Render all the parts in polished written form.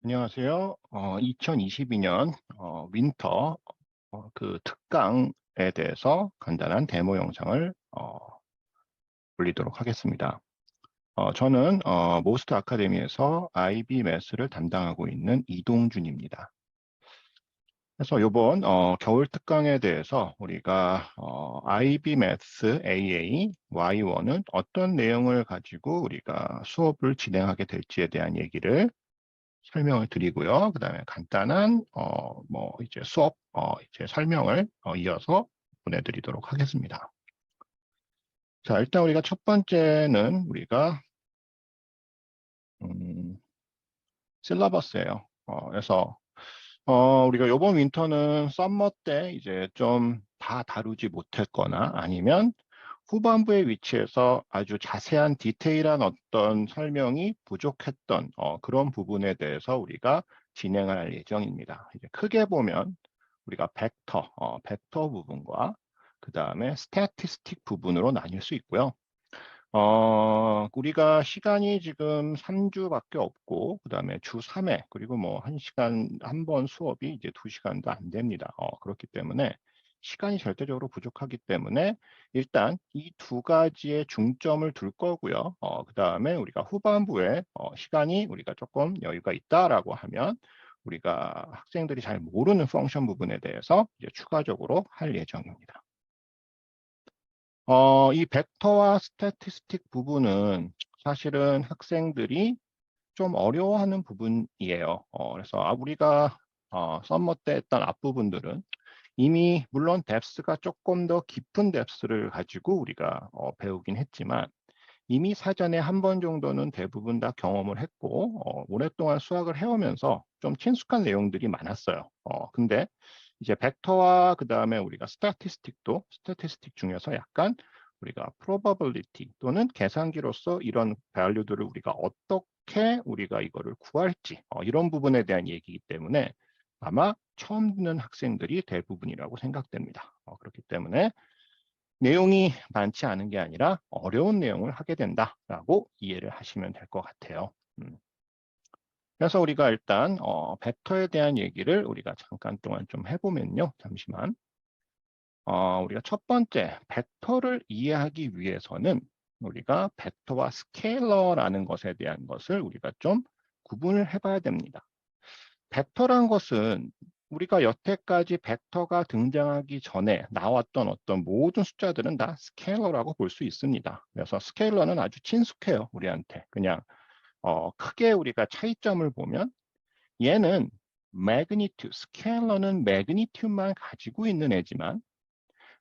안녕하세요. 2022년 윈터 그 특강에 대해서 간단한 데모 영상을 올리도록 하겠습니다. 저는 모스트 아카데미에서 IB 매스를 담당하고 있는 이동준입니다. 그래서 이번 겨울 특강에 대해서 우리가 IB 매스 AA Y1은 어떤 내용을 가지고 우리가 수업을 진행하게 될지에 대한 얘기를 설명을 드리고요. 그 다음에 간단한 뭐 이제 수업 이제 설명을 이어서 보내드리도록 하겠습니다. 자, 일단 우리가 첫 번째는 우리가 실러버스예요. 그래서 우리가 이번 윈터는 썸머 때 이제 좀 다 다루지 못했거나 아니면 후반부의 위치에서 아주 자세한 디테일한 어떤 설명이 부족했던 그런 부분에 대해서 우리가 진행할 예정입니다. 이제 크게 보면 우리가 벡터 부분과 그 다음에 스태티스틱 부분으로 나뉠 수 있고요. 우리가 시간이 지금 3주밖에 없고, 그 다음에 주 3회, 그리고 뭐 1시간 한 번 수업이 이제 2시간도 안 됩니다. 그렇기 때문에 시간이 절대적으로 부족하기 때문에 일단 이 두 가지의 중점을 둘 거고요. 그 다음에 우리가 후반부에 시간이 우리가 조금 여유가 있다라고 하면 우리가 학생들이 잘 모르는 펑션 부분에 대해서 이제 추가적으로 할 예정입니다. 이 벡터와 스태티스틱 부분은 사실은 학생들이 좀 어려워하는 부분이에요. 그래서 우리가 썸머 때 했던 앞부분들은 이미 물론 뎁스가 조금 더 깊은 뎁스를 가지고 우리가 배우긴 했지만 이미 사전에 한 번 정도는 대부분 다 경험을 했고 오랫동안 수학을 해오면서 좀 친숙한 내용들이 많았어요. 근데 이제 벡터와 그 다음에 우리가 스태티스틱도 스태티스틱 중에서 약간 우리가 probability 또는 계산기로서 이런 value들을 우리가 어떻게 우리가 이거를 구할지 이런 부분에 대한 얘기이기 때문에 아마 처음 듣는 학생들이 대부분이라고 생각됩니다. 그렇기 때문에 내용이 많지 않은 게 아니라 어려운 내용을 하게 된다라고 이해를 하시면 될 것 같아요. 그래서 우리가 일단 벡터에 대한 얘기를 우리가 잠깐 동안 좀 해보면요. 잠시만. 우리가 첫 번째 벡터를 이해하기 위해서는 우리가 벡터와 스케일러라는 것에 대한 것을 우리가 좀 구분을 해봐야 됩니다. 벡터란 것은 우리가 여태까지 벡터가 등장하기 전에 나왔던 어떤 모든 숫자들은 다 스케일러라고 볼 수 있습니다. 그래서 스케일러는 아주 친숙해요, 우리한테. 그냥 크게 우리가 차이점을 보면 얘는 매그니튜드, 스케일러는 매그니튜드만 가지고 있는 애지만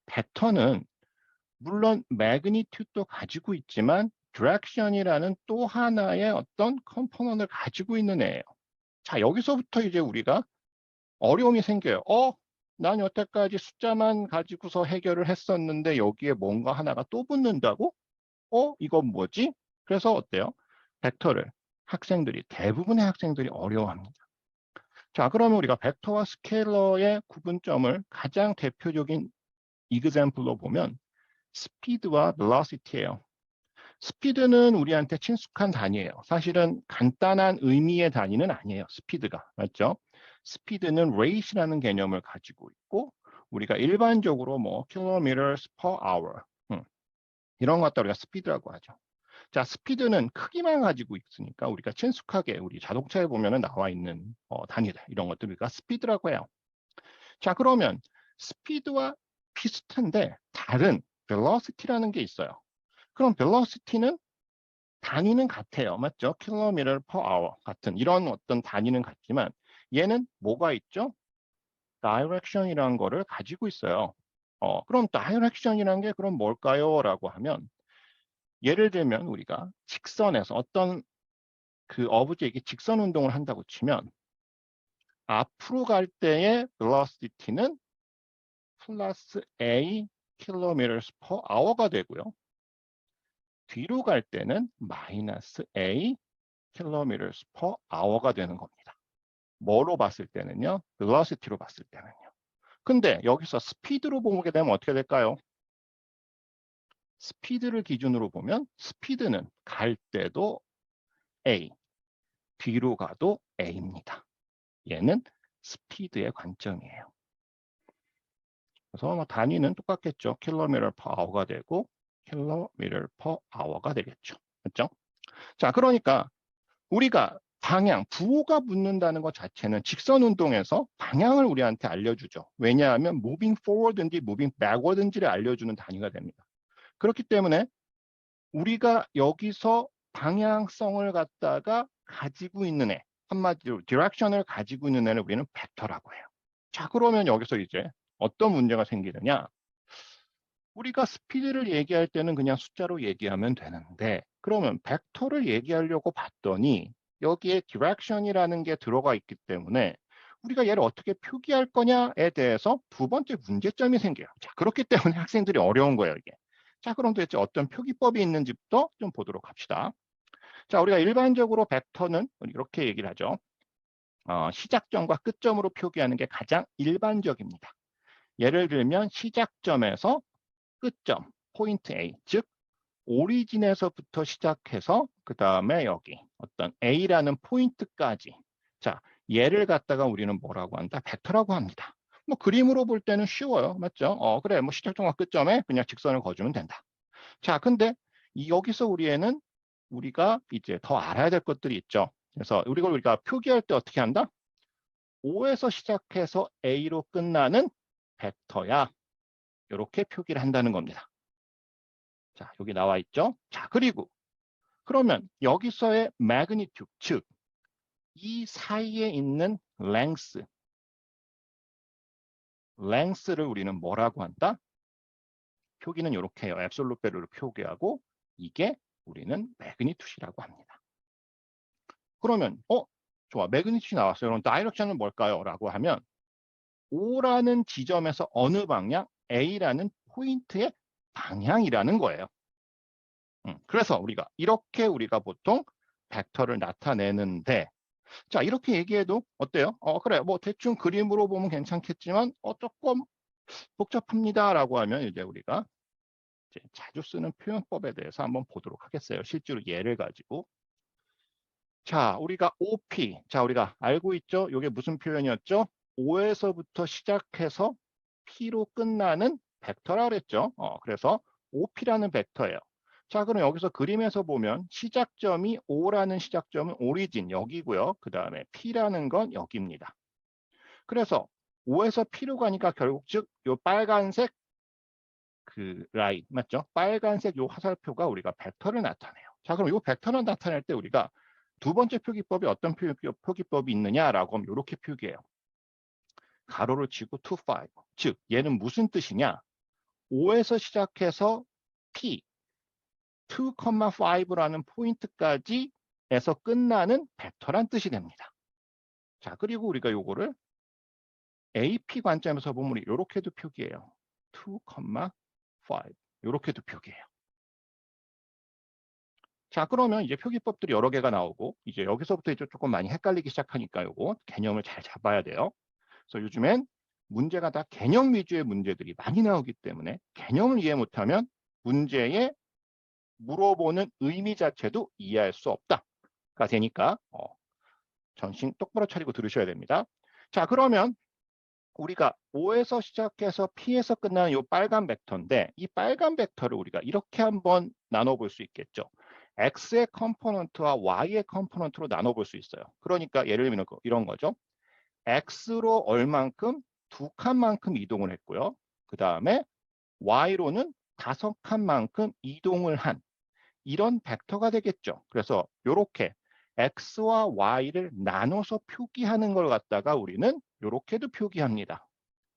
벡터는 물론 매그니튜드도 가지고 있지만 디렉션이라는 또 하나의 어떤 컴포넌트를 가지고 있는 애예요. 자, 여기서부터 이제 우리가 어려움이 생겨요. 난 여태까지 숫자만 가지고서 해결을 했었는데 여기에 뭔가 하나가 또 붙는다고? 이건 뭐지? 그래서 어때요? 벡터를 대부분의 학생들이 어려워합니다. 자, 그러면 우리가 벡터와 스케일러의 구분점을 가장 대표적인 이그젬플로 보면 스피드와 벨로시티예요. 스피드는 우리한테 친숙한 단위예요. 사실은 간단한 의미의 단위는 아니에요. 스피드가. 맞죠? 스피드는 rate라는 개념을 가지고 있고 우리가 일반적으로 뭐 kilometers per hour 이런 것 갖다 우리가 스피드라고 하죠. 자, 스피드는 크기만 가지고 있으니까 우리가 친숙하게 우리 자동차에 보면은 나와 있는 단위들 이런 것들 우리가 스피드라고 해요. 자, 그러면 스피드와 비슷한데 다른 velocity라는 게 있어요. 그럼 velocity는 단위는 같아요. 맞죠? 킬로미터 per hour 같은 이런 어떤 단위는 같지만 얘는 뭐가 있죠? direction이라는 거를 가지고 있어요. 그럼 direction이라는 게 그럼 뭘까요? 라고 하면 예를 들면 우리가 직선에서 어떤 그 어브젝이 직선 운동을 한다고 치면 앞으로 갈 때의 velocity는 플러스 a kilometers per hour가 되고요. 뒤로 갈 때는 마이너스 a kilometers per hour가 되는 겁니다. 뭐로 봤을 때는요? velocity로 봤을 때는요. 근데 여기서 스피드로 보게 되면 어떻게 될까요? 스피드를 기준으로 보면 스피드는 갈 때도 a, 뒤로 가도 A입니다. 얘는 스피드의 관점이에요. 그래서 뭐 단위는 똑같겠죠. 킬로미터 per hour가 되고 킬로미터 per hour가 되겠죠. 그렇죠? 자, 그러니까 우리가 방향, 부호가 붙는다는 것 자체는 직선 운동에서 방향을 우리한테 알려주죠. 왜냐하면 moving forward인지 moving backward인지를 알려주는 단위가 됩니다. 그렇기 때문에 우리가 여기서 방향성을 갖다가 가지고 있는 애, 한마디로 디렉션을 가지고 있는 애를 우리는 벡터라고 해요. 자, 그러면 여기서 이제 어떤 문제가 생기느냐? 우리가 스피드를 얘기할 때는 그냥 숫자로 얘기하면 되는데, 그러면 벡터를 얘기하려고 봤더니 여기에 디렉션이라는 게 들어가 있기 때문에 우리가 얘를 어떻게 표기할 거냐에 대해서 두 번째 문제점이 생겨요. 자, 그렇기 때문에 학생들이 어려운 거예요, 이게. 자, 그럼 도대체 어떤 표기법이 있는지부터 좀 보도록 합시다. 자, 우리가 일반적으로 벡터는 이렇게 얘기를 하죠. 시작점과 끝점으로 표기하는 게 가장 일반적입니다. 예를 들면 시작점에서 끝점, 포인트 A, 즉 오리진에서부터 시작해서 그 다음에 여기 어떤 A라는 포인트까지. 자, 얘를 갖다가 우리는 뭐라고 한다? 벡터라고 합니다. 뭐 그림으로 볼 때는 쉬워요. 맞죠? 그래, 뭐 시작점과 끝점에 그냥 직선을 그어주면 된다. 자, 근데 여기서 우리가 이제 더 알아야 될 것들이 있죠. 그래서 우리가 표기할 때 어떻게 한다? O에서 시작해서 A로 끝나는 벡터야. 이렇게 표기를 한다는 겁니다. 자, 여기 나와 있죠. 자, 그리고 그러면 여기서의 magnitude, 즉 이 사이에 있는 length를 우리는 뭐라고 한다? 표기는 이렇게 해요. 앱솔루트 밸류로 표기하고 이게 우리는 magnitude이라고 합니다. 그러면 좋아, magnitude 나왔어요. 그럼 direction은 뭘까요? 라고 하면 O라는 지점에서 어느 방향, A라는 포인트의 방향이라는 거예요. 그래서 우리가 보통 벡터를 나타내는데, 자, 이렇게 얘기해도 어때요? 그래, 뭐 대충 그림으로 보면 괜찮겠지만 조금 복잡합니다라고 하면 이제 우리가 이제 자주 쓰는 표현법에 대해서 한번 보도록 하겠어요. 실제로 예를 가지고. 자, 우리가 OP, 자, 우리가 알고 있죠? 이게 무슨 표현이었죠? O에서부터 시작해서 P로 끝나는 벡터라 그랬죠? 그래서 OP라는 벡터예요. 자, 그럼 여기서 그림에서 보면 시작점이 O라는 시작점은 오리진 여기고요. 그 다음에 P라는 건 여기입니다. 그래서 O에서 P로 가니까 결국 즉 요 빨간색 그 라인 맞죠? 빨간색 요 화살표가 우리가 벡터를 나타내요. 자, 그럼 요 벡터를 나타낼 때 우리가 두 번째 표기법이 어떤 표기법이 있느냐라고 하면 이렇게 표기해요. 가로를 치고 2, 5. 즉 얘는 무슨 뜻이냐? 5에서 시작해서 P 2,5라는 포인트까지 에서 끝나는 벡터란 뜻이 됩니다. 자, 그리고 우리가 요거를 AP 관점에서 보면 이렇게도 표기해요. 2,5 이렇게도 표기해요. 자, 그러면 이제 표기법들이 여러 개가 나오고 이제 여기서부터 이제 조금 많이 헷갈리기 시작하니까 요거 개념을 잘 잡아야 돼요. 그래서 요즘엔 문제가 다 개념 위주의 문제들이 많이 나오기 때문에 개념을 이해 못하면 문제에 물어보는 의미 자체도 이해할 수 없다가 되니까 전신 똑바로 차리고 들으셔야 됩니다. 자, 그러면 우리가 O에서 시작해서 P에서 끝나는 이 빨간 벡터인데 이 빨간 벡터를 우리가 이렇게 한번 나눠볼 수 있겠죠. X의 컴포넌트와 Y의 컴포넌트로 나눠볼 수 있어요. 그러니까 예를 들면 이런 거죠. X로 얼만큼? 2칸만큼 이동을 했고요. 그 다음에 Y로는 5칸만큼 이동을 한 이런 벡터가 되겠죠. 그래서 이렇게 X와 Y를 나눠서 표기하는 걸 갖다가 우리는 이렇게도 표기합니다.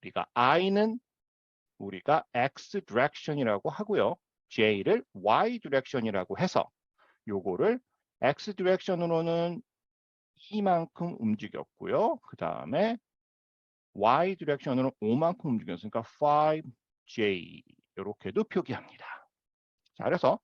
우리가 I는 우리가 X 디렉션이라고 하고요. J를 Y 디렉션이라고 해서 요거를 X 디렉션으로는 이만큼 움직였고요. 그 다음에 Y 디렉션으로 5만큼 움직였으니까 5J 이렇게도 표기합니다. 자, 그래서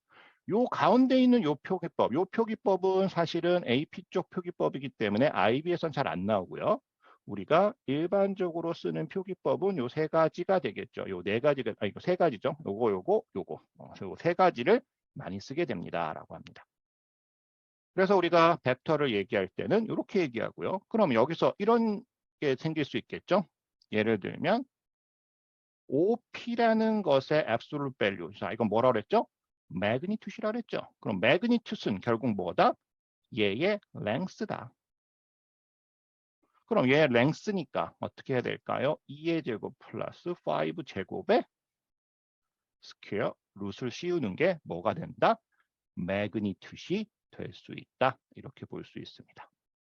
요 가운데 있는 요 표기법은 사실은 AP 쪽 표기법이기 때문에 IB에선 잘 안 나오고요. 우리가 일반적으로 쓰는 표기법은 요 세 가지가 되겠죠. 요 네 가지가, 이거 세 가지죠. 요거. 요 세 가지를 많이 쓰게 됩니다라고 합니다. 그래서 우리가 벡터를 얘기할 때는 이렇게 얘기하고요. 그럼 여기서 이런 게 생길 수 있겠죠? 예를 들면 OP라는 것의 absolute value. 자, 이건 뭐라 그랬죠? magnitude이라 그랬죠. 그럼 magnitude는 결국 뭐다? 얘의 length다. 그럼 얘의 length니까 어떻게 해야 될까요? 2의 제곱 플러스 5 제곱의 스퀘어 루트를 씌우는 게 뭐가 된다? magnitude이 될 수 있다. 이렇게 볼 수 있습니다.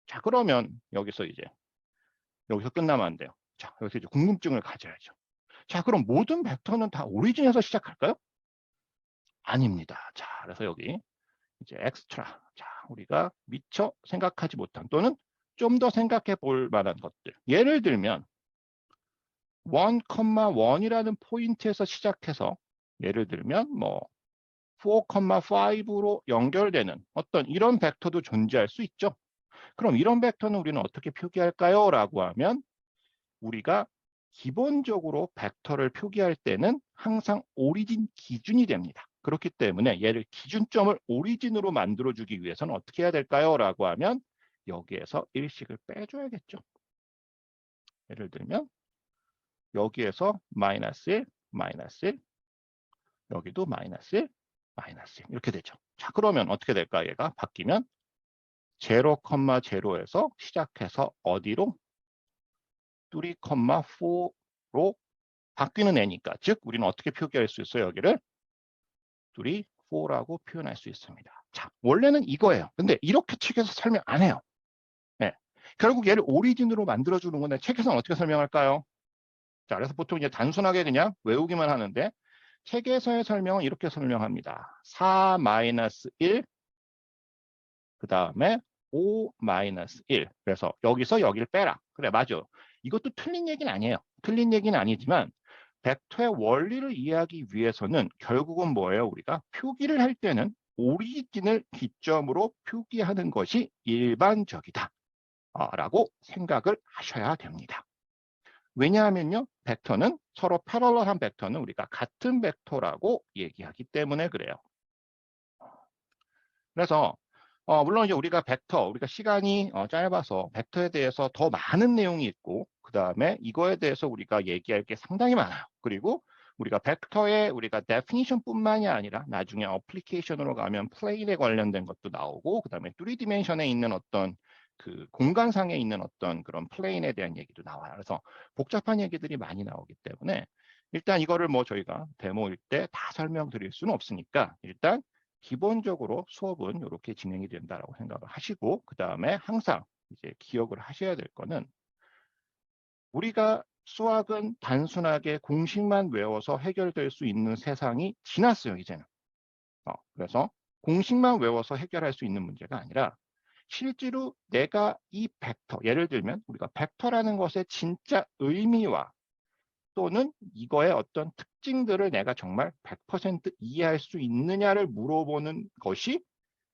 자, 그러면 여기서 끝나면 안 돼요. 자, 여기서 이제 궁금증을 가져야죠. 자, 그럼 모든 벡터는 다 오리진에서 시작할까요? 아닙니다. 자, 그래서 여기 이제 엑스트라. 자, 우리가 미처 생각하지 못한 또는 좀 더 생각해 볼 만한 것들. 예를 들면 1,1이라는 포인트에서 시작해서 예를 들면 뭐 4,5로 연결되는 어떤 이런 벡터도 존재할 수 있죠. 그럼 이런 벡터는 우리는 어떻게 표기할까요? 라고 하면 우리가 기본적으로 벡터를 표기할 때는 항상 오리진 기준이 됩니다. 그렇기 때문에 얘를 기준점을 오리진으로 만들어주기 위해서는 어떻게 해야 될까요? 라고 하면 여기에서 일식을 빼줘야겠죠. 예를 들면 여기에서 마이너스 1, 마이너스 1, 여기도 마이너스 1, 마이너스 1 이렇게 되죠. 자, 그러면 어떻게 될까? 얘가 바뀌면 0,0에서 시작해서 어디로? 3,4로 바뀌는 애니까 즉 우리는 어떻게 표기할 수 있어요? 여기를 3, 4라고 표현할 수 있습니다. 자, 원래는 이거예요. 근데 이렇게 책에서 설명 안 해요. 네. 결국 얘를 오리진으로 만들어주는 건데 책에서는 어떻게 설명할까요? 자, 그래서 보통 이제 단순하게 그냥 외우기만 하는데 책에서의 설명은 이렇게 설명합니다. 4-1, 그 다음에 5-1. 그래서 여기서 여기를 빼라. 그래, 맞아. 이것도 틀린 얘기는 아니에요. 틀린 얘기는 아니지만 벡터의 원리를 이해하기 위해서는 결국은 뭐예요? 우리가 표기를 할 때는 오리진을 기점으로 표기하는 것이 일반적이다. 라고 생각을 하셔야 됩니다. 왜냐하면요, 벡터는 서로 패러럴한 벡터는 우리가 같은 벡터라고 얘기하기 때문에 그래요. 그래서 물론 이제 우리가 시간이 짧아서 벡터에 대해서 더 많은 내용이 있고 그 다음에 이거에 대해서 우리가 얘기할 게 상당히 많아요. 그리고 우리가 벡터의 우리가 데피니션뿐만이 아니라 나중에 어플리케이션으로 가면 플레인에 관련된 것도 나오고 그 다음에 3디멘션에 있는 어떤 그 공간상에 있는 어떤 그런 플레인에 대한 얘기도 나와요. 그래서 복잡한 얘기들이 많이 나오기 때문에 일단 이거를 뭐 저희가 데모일 때 다 설명드릴 수는 없으니까 일단 기본적으로 수업은 이렇게 진행이 된다라고 생각을 하시고 그 다음에 항상 이제 기억을 하셔야 될 거는 우리가 수학은 단순하게 공식만 외워서 해결될 수 있는 세상이 지났어요, 이제는. 그래서 공식만 외워서 해결할 수 있는 문제가 아니라 실제로 내가 이 벡터, 예를 들면 우리가 벡터라는 것의 진짜 의미와 또는 이거의 어떤 특징들을 내가 정말 100% 이해할 수 있느냐를 물어보는 것이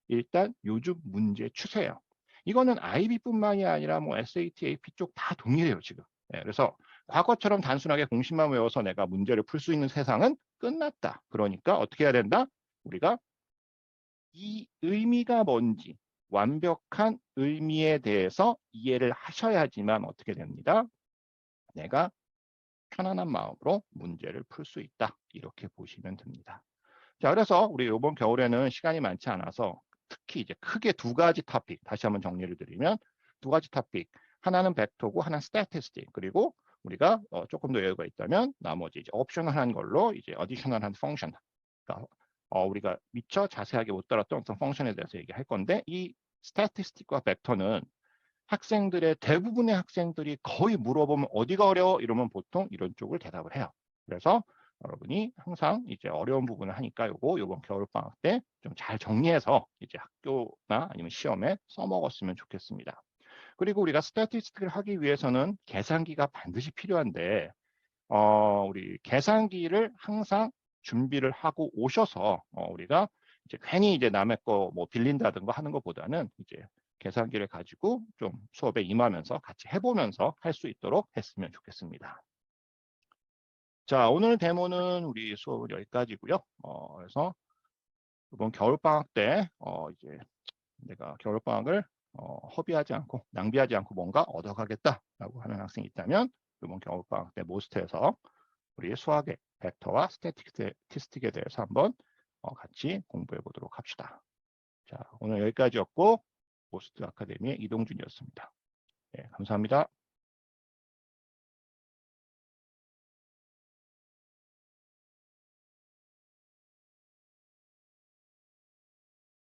일단 요즘 문제 추세예요. 이거는 IB뿐만이 아니라 뭐 SAT, AP 쪽 다 동일해요, 지금. 네, 그래서 과거처럼 단순하게 공식만 외워서 내가 문제를 풀 수 있는 세상은 끝났다. 그러니까 어떻게 해야 된다? 우리가 이 의미가 뭔지 완벽한 의미에 대해서 이해를 하셔야지만 어떻게 됩니다? 내가 편안한 마음으로 문제를 풀 수 있다. 이렇게 보시면 됩니다. 자, 그래서 우리 이번 겨울에는 시간이 많지 않아서 특히 이제 크게 두 가지 토픽, 다시 한번 정리를 드리면 두 가지 토픽, 하나는 벡터고 하나는 스태티스틱, 그리고 우리가 조금 더 여유가 있다면 나머지 이제 옵셔널한 걸로 이제 어디셔널한 펑션, 그러니까 우리가 미처 자세하게 못 다뤘던 어떤 펑션에 대해서 얘기할 건데 이 스태티스틱과 벡터는 학생들의 대부분의 학생들이 거의 물어보면 어디가 어려워 이러면 보통 이런 쪽을 대답을 해요. 그래서 여러분이 항상 이제 어려운 부분을 하니까 요번 겨울방학 때 좀 잘 정리해서 이제 학교나 아니면 시험에 써먹었으면 좋겠습니다. 그리고 우리가 스태티스틱을 하기 위해서는 계산기가 반드시 필요한데 우리 계산기를 항상 준비를 하고 오셔서 우리가 이제 괜히 이제 남의 거 뭐 빌린다든가 하는 것보다는 이제 계산기를 가지고 좀 수업에 임하면서 같이 해보면서 할 수 있도록 했으면 좋겠습니다. 자, 오늘 데모는 우리 수업은 여기까지고요. 그래서 이번 겨울방학 때 이제 내가 겨울방학을 허비하지 않고 낭비하지 않고 뭔가 얻어가겠다라고 하는 학생이 있다면 이번 겨울방학 때 모스트에서 우리 수학의 벡터와 스태티스틱에 대해서 한번 같이 공부해 보도록 합시다. 자, 오늘 여기까지였고 모스트 아카데미의 이동준이었습니다. 네, 감사합니다.